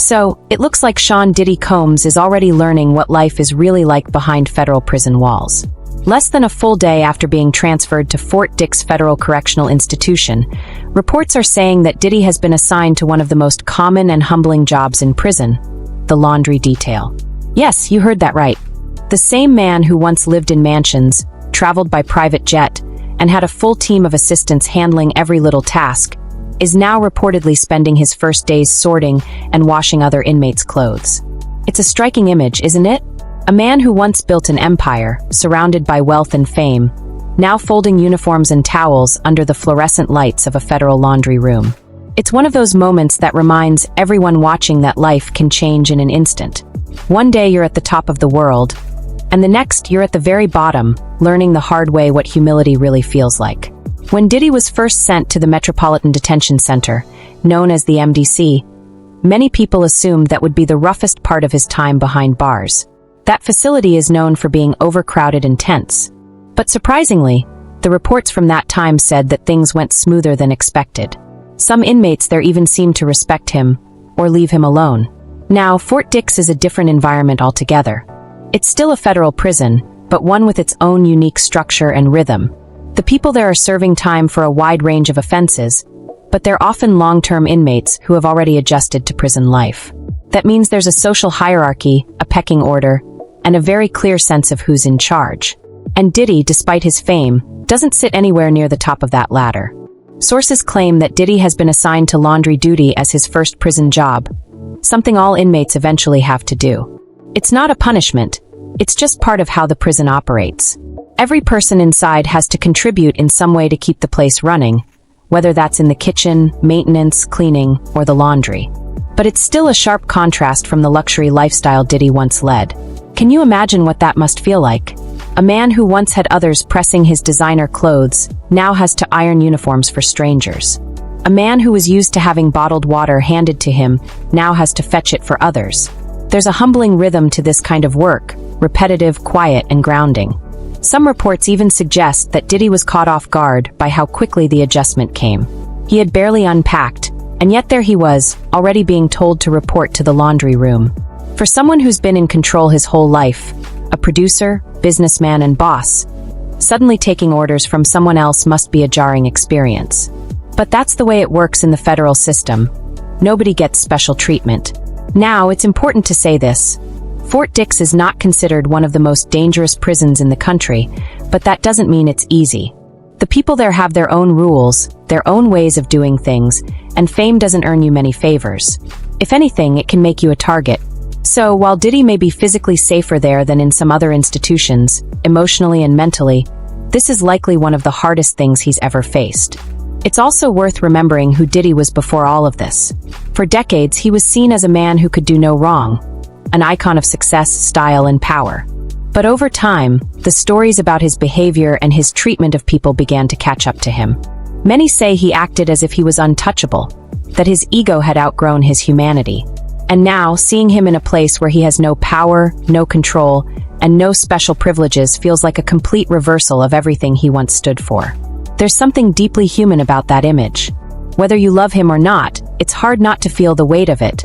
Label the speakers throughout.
Speaker 1: So, it looks like Sean Diddy Combs is already learning what life is really like behind federal prison walls. Less than a full day after being transferred to Fort Dix Federal Correctional Institution, reports are saying that Diddy has been assigned to one of the most common and humbling jobs in prison, the laundry detail. Yes, you heard that right. The same man who once lived in mansions, traveled by private jet, and had a full team of assistants handling every little task, is now reportedly spending his first days sorting and washing other inmates' clothes. It's a striking image, isn't it? A man who once built an empire, surrounded by wealth and fame, now folding uniforms and towels under the fluorescent lights of a federal laundry room. It's one of those moments that reminds everyone watching that life can change in an instant. One day you're at the top of the world, and the next you're at the very bottom, learning the hard way what humility really feels like. When Diddy was first sent to the Metropolitan Detention Center, known as the MDC, many people assumed that would be the roughest part of his time behind bars. That facility is known for being overcrowded and tense. But surprisingly, the reports from that time said that things went smoother than expected. Some inmates there even seemed to respect him, or leave him alone. Now, Fort Dix is a different environment altogether. It's still a federal prison, but one with its own unique structure and rhythm. The people there are serving time for a wide range of offenses, but they're often long-term inmates who have already adjusted to prison life. That means there's a social hierarchy, a pecking order, and a very clear sense of who's in charge. And Diddy, despite his fame, doesn't sit anywhere near the top of that ladder. Sources claim that Diddy has been assigned to laundry duty as his first prison job, something all inmates eventually have to do. It's not a punishment, it's just part of how the prison operates. Every person inside has to contribute in some way to keep the place running, whether that's in the kitchen, maintenance, cleaning, or the laundry. But it's still a sharp contrast from the luxury lifestyle Diddy once led. Can you imagine what that must feel like? A man who once had others pressing his designer clothes now has to iron uniforms for strangers. A man who was used to having bottled water handed to him now has to fetch it for others. There's a humbling rhythm to this kind of work, repetitive, quiet, and grounding. Some reports even suggest that Diddy was caught off guard by how quickly the adjustment came. He had barely unpacked, and yet there he was, already being told to report to the laundry room. For someone who's been in control his whole life, a producer, businessman, and boss, suddenly taking orders from someone else must be a jarring experience. But that's the way it works in the federal system. Nobody gets special treatment. Now, it's important to say this. Fort Dix is not considered one of the most dangerous prisons in the country, but that doesn't mean it's easy. The people there have their own rules, their own ways of doing things, and fame doesn't earn you many favors. If anything, it can make you a target. So, while Diddy may be physically safer there than in some other institutions, emotionally and mentally, this is likely one of the hardest things he's ever faced. It's also worth remembering who Diddy was before all of this. For decades, he was seen as a man who could do no wrong, an icon of success, style, and power. But over time, the stories about his behavior and his treatment of people began to catch up to him. Many say he acted as if he was untouchable, that his ego had outgrown his humanity. And now, seeing him in a place where he has no power, no control, and no special privileges feels like a complete reversal of everything he once stood for. There's something deeply human about that image. Whether you love him or not, it's hard not to feel the weight of it.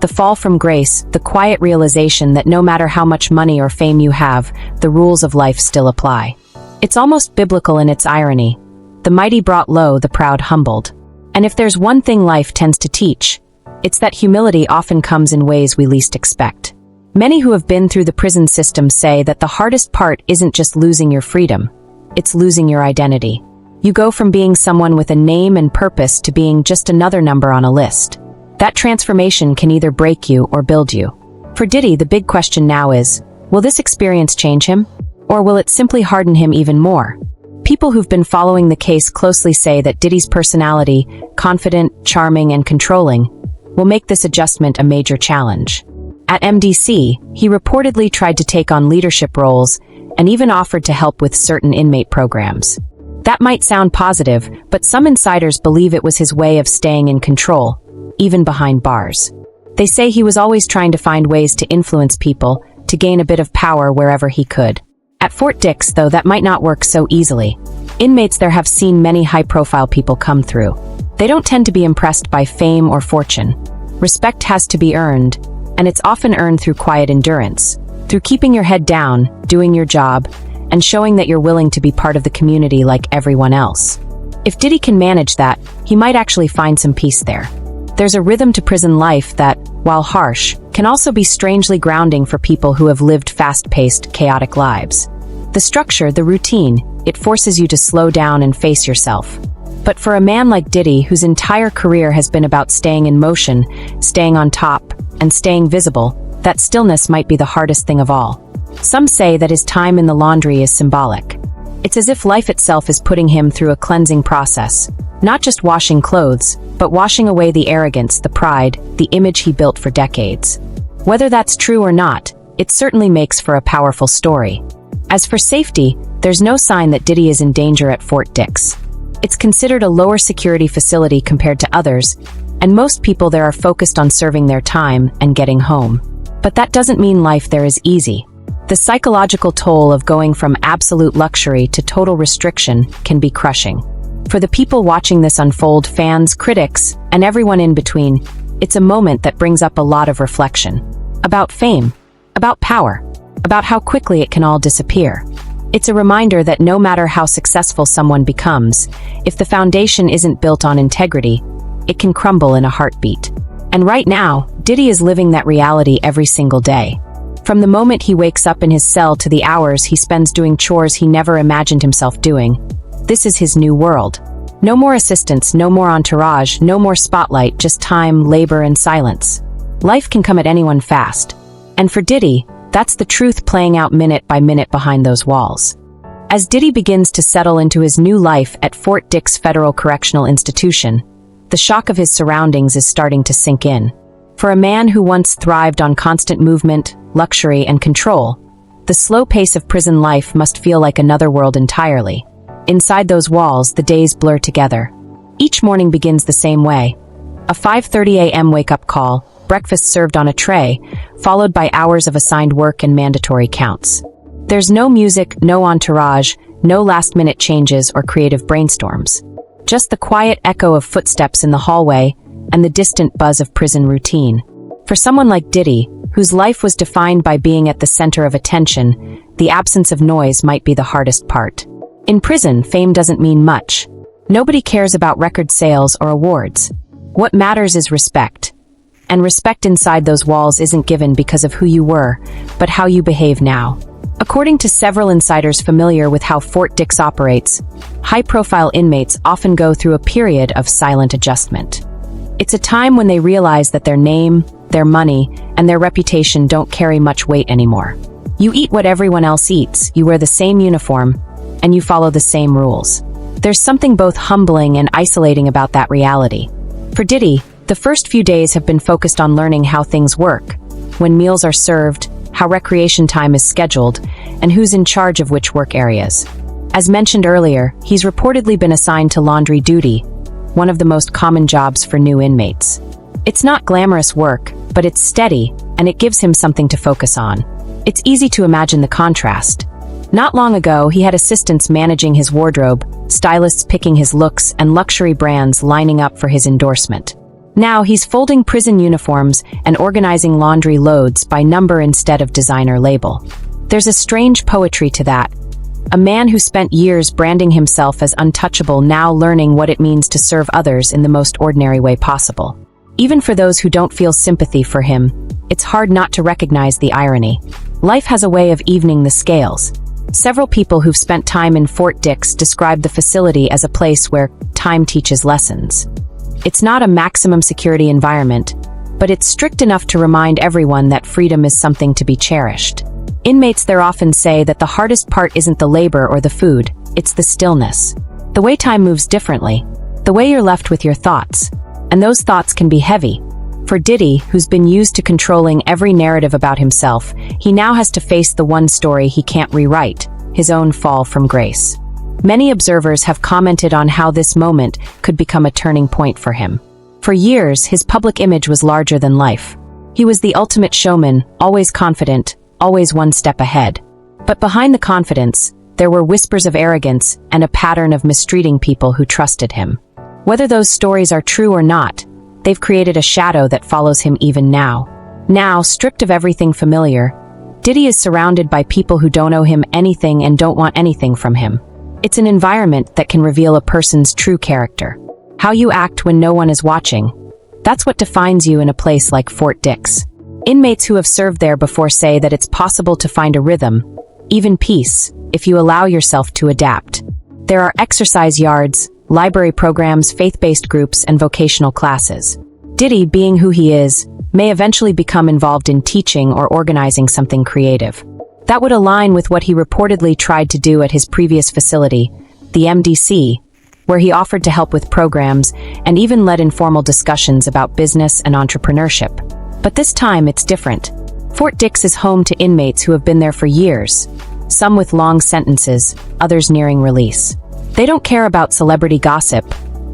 Speaker 1: The fall from grace, the quiet realization that no matter how much money or fame you have, the rules of life still apply. It's almost biblical in its irony. The mighty brought low, the proud humbled. And if there's one thing life tends to teach, it's that humility often comes in ways we least expect. Many who have been through the prison system say that the hardest part isn't just losing your freedom, it's losing your identity. You go from being someone with a name and purpose to being just another number on a list. That transformation can either break you or build you. For Diddy, the big question now is, will this experience change him? Or will it simply harden him even more? People who've been following the case closely say that Diddy's personality, confident, charming, and controlling, will make this adjustment a major challenge. At MDC, he reportedly tried to take on leadership roles and even offered to help with certain inmate programs. That might sound positive, but some insiders believe it was his way of staying in control, even behind bars. They say he was always trying to find ways to influence people, to gain a bit of power wherever he could. At Fort Dix, though, that might not work so easily. Inmates there have seen many high-profile people come through. They don't tend to be impressed by fame or fortune. Respect has to be earned, and it's often earned through quiet endurance, through keeping your head down, doing your job, and showing that you're willing to be part of the community like everyone else. If Diddy can manage that, he might actually find some peace there. There's a rhythm to prison life that, while harsh, can also be strangely grounding for people who have lived fast-paced, chaotic lives. The structure, the routine, it forces you to slow down and face yourself. But for a man like Diddy, whose entire career has been about staying in motion, staying on top, and staying visible, that stillness might be the hardest thing of all. Some say that his time in the laundry is symbolic. It's as if life itself is putting him through a cleansing process, not just washing clothes, but washing away the arrogance, the pride, the image he built for decades. Whether that's true or not, it certainly makes for a powerful story. As for safety, there's no sign that Diddy is in danger at Fort Dix. It's considered a lower security facility compared to others, and most people there are focused on serving their time and getting home. But that doesn't mean life there is easy. The psychological toll of going from absolute luxury to total restriction can be crushing. For the people watching this unfold, fans, critics, and everyone in between, it's a moment that brings up a lot of reflection. About fame, about power, about how quickly it can all disappear. It's a reminder that no matter how successful someone becomes, if the foundation isn't built on integrity, it can crumble in a heartbeat. And right now, Diddy is living that reality every single day. From the moment he wakes up in his cell to the hours he spends doing chores he never imagined himself doing, this is his new world. No more assistants, no more entourage, no more spotlight, just time, labor, and silence. Life can come at anyone fast. And for Diddy, that's the truth playing out minute by minute behind those walls. As Diddy begins to settle into his new life at Fort Dix Federal Correctional Institution, the shock of his surroundings is starting to sink in. For a man who once thrived on constant movement, luxury, and control, the slow pace of prison life must feel like another world entirely. Inside those walls, the days blur together. Each morning begins the same way. A 5:30 a.m. wake-up call, breakfast served on a tray, followed by hours of assigned work and mandatory counts. There's no music, no entourage, no last-minute changes or creative brainstorms. Just the quiet echo of footsteps in the hallway and the distant buzz of prison routine. For someone like Diddy, whose life was defined by being at the center of attention, the absence of noise might be the hardest part. In prison, fame doesn't mean much. Nobody cares about record sales or awards. What matters is respect. And respect inside those walls isn't given because of who you were, but how you behave now. According to several insiders familiar with how Fort Dix operates, high-profile inmates often go through a period of silent adjustment. It's a time when they realize that their name, their money, and their reputation don't carry much weight anymore. You eat what everyone else eats, you wear the same uniform, and you follow the same rules. There's something both humbling and isolating about that reality. For Diddy, the first few days have been focused on learning how things work, when meals are served, how recreation time is scheduled, and who's in charge of which work areas. As mentioned earlier, he's reportedly been assigned to laundry duty, one of the most common jobs for new inmates. It's not glamorous work, but it's steady, and it gives him something to focus on. It's easy to imagine the contrast. Not long ago, he had assistants managing his wardrobe, stylists picking his looks, and luxury brands lining up for his endorsement. Now he's folding prison uniforms and organizing laundry loads by number instead of designer label. There's a strange poetry to that. A man who spent years branding himself as untouchable now learning what it means to serve others in the most ordinary way possible. Even for those who don't feel sympathy for him, it's hard not to recognize the irony. Life has a way of evening the scales. Several people who've spent time in Fort Dix describe the facility as a place where time teaches lessons. It's not a maximum security environment, but it's strict enough to remind everyone that freedom is something to be cherished. Inmates there often say that the hardest part isn't the labor or the food, it's the stillness. The way time moves differently, the way you're left with your thoughts. And those thoughts can be heavy. For Diddy, who's been used to controlling every narrative about himself, he now has to face the one story he can't rewrite, his own fall from grace. Many observers have commented on how this moment could become a turning point for him. For years, his public image was larger than life. He was the ultimate showman, always confident, always one step ahead. But behind the confidence, there were whispers of arrogance and a pattern of mistreating people who trusted him. Whether those stories are true or not, They've created a shadow that follows him even now. Now, stripped of everything familiar, Diddy is surrounded by people who don't owe him anything and don't want anything from him. It's an environment that can reveal a person's true character. How you act when no one is watching. That's what defines you in a place like Fort Dix. Inmates who have served there before say that it's possible to find a rhythm, even peace, if you allow yourself to adapt. There are exercise yards, library programs, faith-based groups, and vocational classes. Diddy, being who he is, may eventually become involved in teaching or organizing something creative. That would align with what he reportedly tried to do at his previous facility, the MDC, where he offered to help with programs and even led informal discussions about business and entrepreneurship. But this time it's different. Fort Dix is home to inmates who have been there for years, some with long sentences, others nearing release. They don't care about celebrity gossip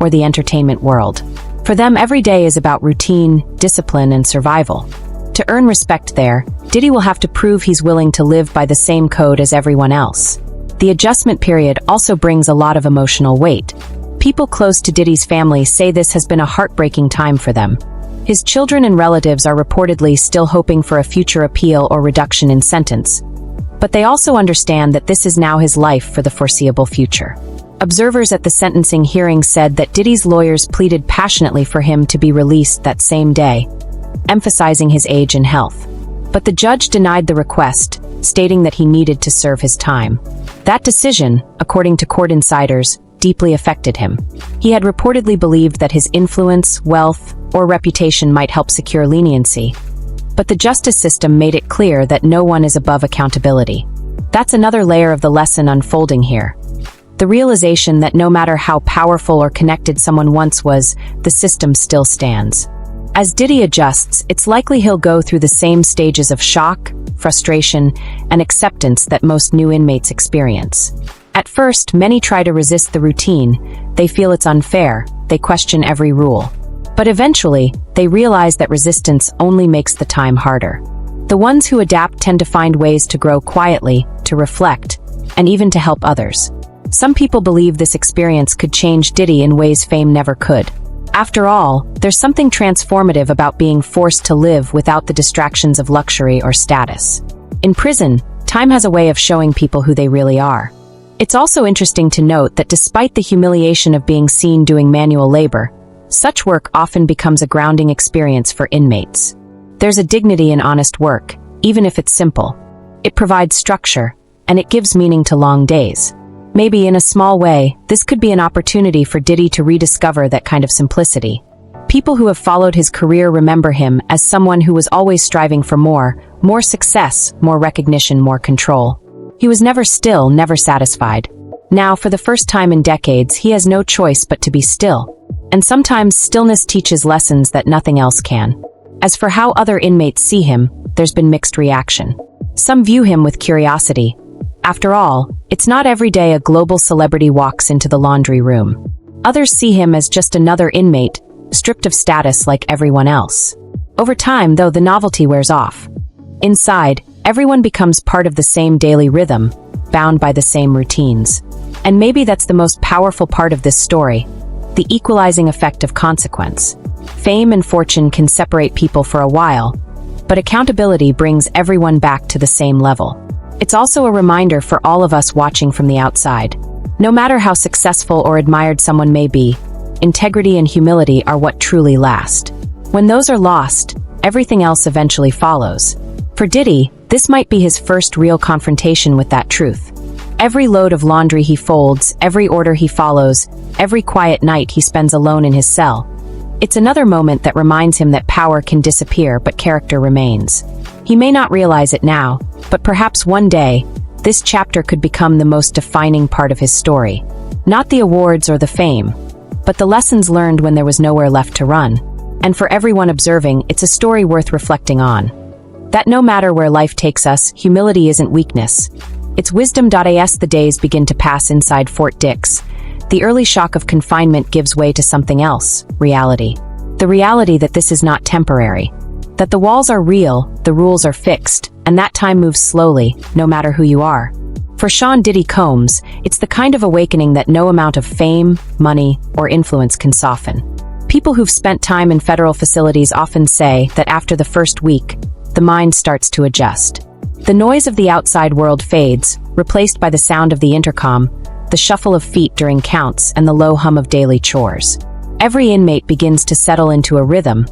Speaker 1: or the entertainment world. For them, every day is about routine, discipline, and survival. To earn respect there, Diddy will have to prove he's willing to live by the same code as everyone else. The adjustment period also brings a lot of emotional weight. People close to Diddy's family say this has been a heartbreaking time for them. His children and relatives are reportedly still hoping for a future appeal or reduction in sentence. But they also understand that this is now his life for the foreseeable future. Observers at the sentencing hearing said that Diddy's lawyers pleaded passionately for him to be released that same day, emphasizing his age and health. But the judge denied the request, stating that he needed to serve his time. That decision, according to court insiders, deeply affected him. He had reportedly believed that his influence, wealth, or reputation might help secure leniency. But the justice system made it clear that no one is above accountability. That's another layer of the lesson unfolding here. The realization that no matter how powerful or connected someone once was, the system still stands. As Diddy adjusts, it's likely he'll go through the same stages of shock, frustration, and acceptance that most new inmates experience. At first, many try to resist the routine. They feel it's unfair. They question every rule. But eventually, they realize that resistance only makes the time harder. The ones who adapt tend to find ways to grow quietly, to reflect, and even to help others. Some people believe this experience could change Diddy in ways fame never could. After all, there's something transformative about being forced to live without the distractions of luxury or status. In prison, time has a way of showing people who they really are. It's also interesting to note that despite the humiliation of being seen doing manual labor, such work often becomes a grounding experience for inmates. There's a dignity in honest work, even if it's simple. It provides structure, and it gives meaning to long days. Maybe in a small way, this could be an opportunity for Diddy to rediscover that kind of simplicity. People who have followed his career remember him as someone who was always striving for more success, more recognition, more control. He was never still, never satisfied. Now, for the first time in decades, he has no choice but to be still. And sometimes stillness teaches lessons that nothing else can. As for how other inmates see him, there's been mixed reaction. Some view him with curiosity. After all, it's not every day a global celebrity walks into the laundry room. Others see him as just another inmate, stripped of status like everyone else. Over time, though, the novelty wears off. Inside, everyone becomes part of the same daily rhythm, bound by the same routines. And maybe that's the most powerful part of this story, the equalizing effect of consequence. Fame and fortune can separate people for a while, but accountability brings everyone back to the same level. It's also a reminder for all of us watching from the outside. No matter how successful or admired someone may be, integrity and humility are what truly last. When those are lost, everything else eventually follows. For Diddy, this might be his first real confrontation with that truth. Every load of laundry he folds, every order he follows, every quiet night he spends alone in his cell. It's another moment that reminds him that power can disappear, but character remains. He may not realize it now, but perhaps one day, this chapter could become the most defining part of his story. Not the awards or the fame, but the lessons learned when there was nowhere left to run. And for everyone observing, it's a story worth reflecting on. That no matter where life takes us, humility isn't weakness. It's wisdom. As the days begin to pass inside Fort Dix, the early shock of confinement gives way to something else, reality. The reality that this is not temporary. That the walls are real, the rules are fixed, and that time moves slowly, no matter who you are. For Sean Diddy Combs, it's the kind of awakening that no amount of fame, money, or influence can soften. People who've spent time in federal facilities often say that after the first week, the mind starts to adjust. The noise of the outside world fades, replaced by the sound of the intercom, the shuffle of feet during counts, and the low hum of daily chores. Every inmate begins to settle into a rhythm,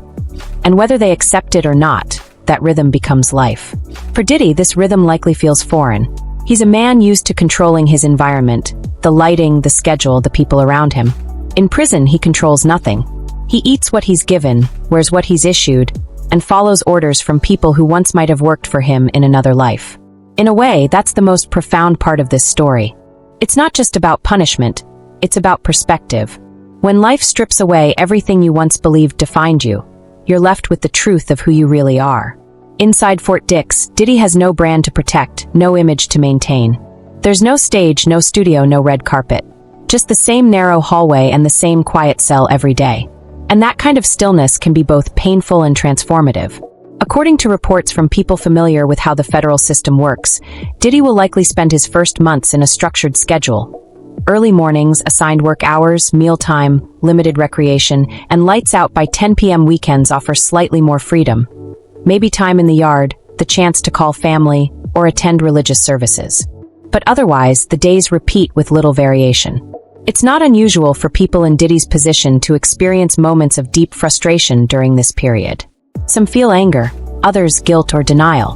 Speaker 1: and whether they accept it or not, that rhythm becomes life. For Diddy, this rhythm likely feels foreign. He's a man used to controlling his environment, the lighting, the schedule, the people around him. In prison, he controls nothing. He eats what he's given, wears what he's issued, and follows orders from people who once might have worked for him in another life. In a way, that's the most profound part of this story. It's not just about punishment, it's about perspective. When life strips away everything you once believed defined you, you're left with the truth of who you really are. Inside Fort Dix, Diddy has no brand to protect, no image to maintain. There's no stage, no studio, no red carpet. Just the same narrow hallway and the same quiet cell every day. And that kind of stillness can be both painful and transformative. According to reports from people familiar with how the federal system works, Diddy will likely spend his first months in a structured schedule. Early mornings, assigned work hours, mealtime, limited recreation, and lights out by 10 p.m. weekends offer slightly more freedom. Maybe time in the yard, the chance to call family, or attend religious services. But otherwise, the days repeat with little variation. It's not unusual for people in Diddy's position to experience moments of deep frustration during this period. Some feel anger, others guilt or denial.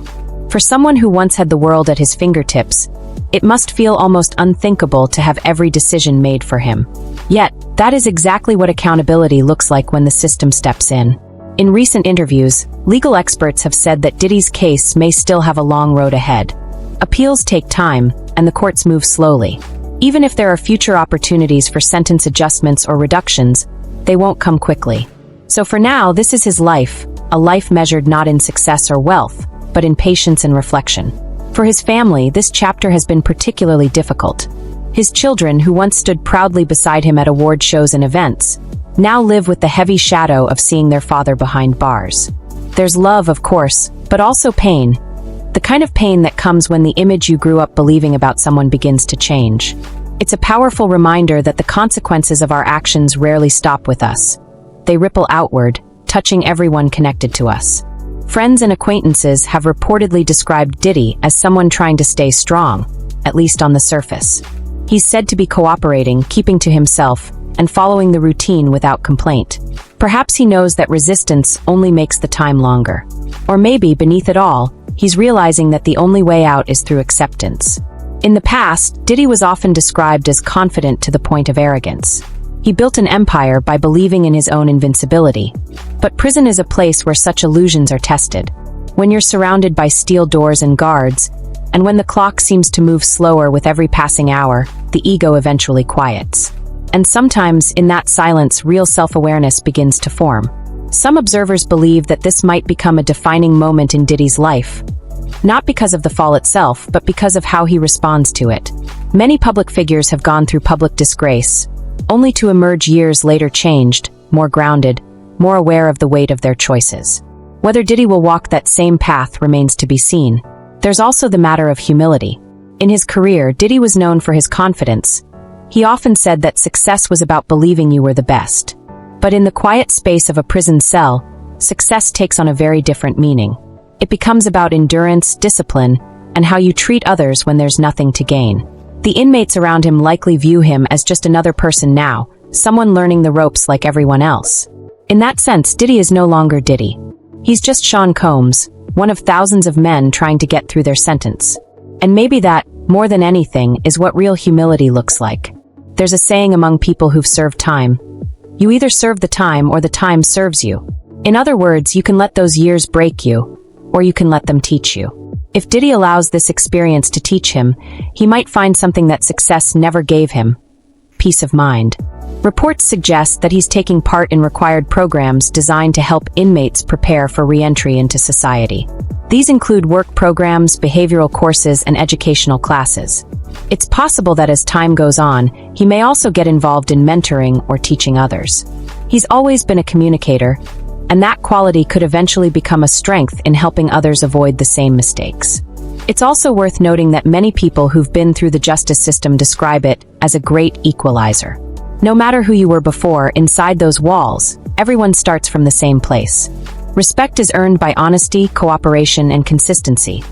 Speaker 1: For someone who once had the world at his fingertips, it must feel almost unthinkable to have every decision made for him. Yet, that is exactly what accountability looks like when the system steps in. In recent interviews, legal experts have said that Diddy's case may still have a long road ahead. Appeals take time, and the courts move slowly. Even if there are future opportunities for sentence adjustments or reductions, they won't come quickly. So for now, this is his life, a life measured not in success or wealth, but in patience and reflection. For his family, this chapter has been particularly difficult. His children, who once stood proudly beside him at award shows and events, now live with the heavy shadow of seeing their father behind bars. There's love, of course, but also pain. The kind of pain that comes when the image you grew up believing about someone begins to change. It's a powerful reminder that the consequences of our actions rarely stop with us. They ripple outward, touching everyone connected to us. Friends and acquaintances have reportedly described Diddy as someone trying to stay strong, at least on the surface. He's said to be cooperating, keeping to himself, and following the routine without complaint. Perhaps he knows that resistance only makes the time longer. Or maybe, beneath it all, he's realizing that the only way out is through acceptance. In the past, Diddy was often described as confident to the point of arrogance. He built an empire by believing in his own invincibility. But prison is a place where such illusions are tested. When you're surrounded by steel doors and guards, and when the clock seems to move slower with every passing hour, the ego eventually quiets. And sometimes, in that silence, real self-awareness begins to form. Some observers believe that this might become a defining moment in Diddy's life. Not because of the fall itself, but because of how he responds to it. Many public figures have gone through public disgrace, only to emerge years later changed, more grounded, more aware of the weight of their choices. Whether Diddy will walk that same path remains to be seen. There's also the matter of humility. In his career, Diddy was known for his confidence. He often said that success was about believing you were the best. But in the quiet space of a prison cell, success takes on a very different meaning. It becomes about endurance, discipline, and how you treat others when there's nothing to gain. The inmates around him likely view him as just another person now, someone learning the ropes like everyone else. In that sense, Diddy is no longer Diddy. He's just Sean Combs, one of thousands of men trying to get through their sentence. And maybe that, more than anything, is what real humility looks like. There's a saying among people who've served time: you either serve the time or the time serves you. In other words, you can let those years break you, or you can let them teach you. If Diddy allows this experience to teach him, he might find something that success never gave him: peace of mind. Reports suggest that he's taking part in required programs designed to help inmates prepare for re-entry into society. These include work programs, behavioral courses, and educational classes. It's possible that as time goes on, he may also get involved in mentoring or teaching others. He's always been a communicator, and that quality could eventually become a strength in helping others avoid the same mistakes. It's also worth noting that many people who've been through the justice system describe it as a great equalizer. No matter who you were before, inside those walls, everyone starts from the same place. Respect is earned by honesty, cooperation, and consistency,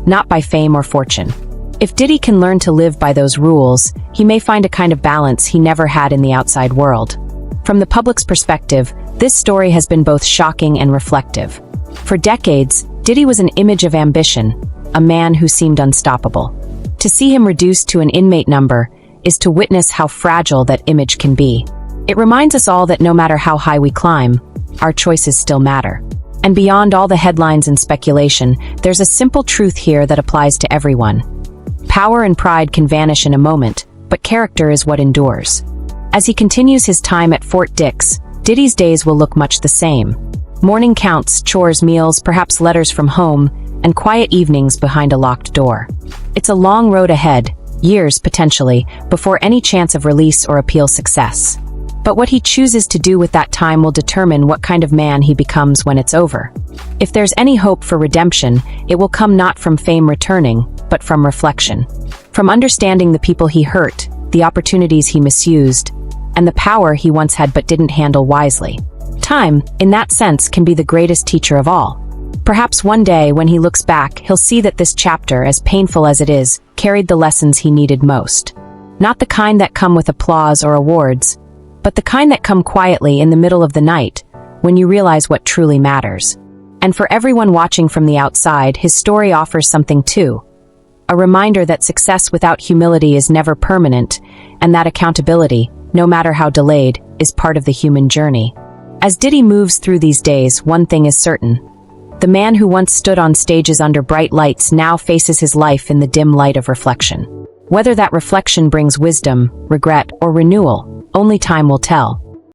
Speaker 1: not by fame or fortune. If Diddy can learn to live by those rules, he may find a kind of balance he never had in the outside world. From the public's perspective, this story has been both shocking and reflective. For decades, Diddy was an image of ambition, a man who seemed unstoppable. To see him reduced to an inmate number is to witness how fragile that image can be. It reminds us all that no matter how high we climb, our choices still matter. And beyond all the headlines and speculation, there's a simple truth here that applies to everyone. Power and pride can vanish in a moment, but character is what endures. As he continues his time at Fort Dix, Diddy's days will look much the same. Morning counts, chores, meals, perhaps letters from home, and quiet evenings behind a locked door. It's a long road ahead, years potentially, before any chance of release or appeal success. But what he chooses to do with that time will determine what kind of man he becomes when it's over. If there's any hope for redemption, it will come not from fame returning, but from reflection. From understanding the people he hurt, the opportunities he misused, and the power he once had but didn't handle wisely. Time, in that sense, can be the greatest teacher of all. Perhaps one day, when he looks back, he'll see that this chapter, as painful as it is, carried the lessons he needed most. Not the kind that come with applause or awards, but the kind that come quietly in the middle of the night, when you realize what truly matters. And for everyone watching from the outside, his story offers something too. A reminder that success without humility is never permanent, and that accountability, no matter how delayed, is part of the human journey. As Diddy moves through these days, one thing is certain. The man who once stood on stages under bright lights now faces his life in the dim light of reflection. Whether that reflection brings wisdom, regret, or renewal, only time will tell.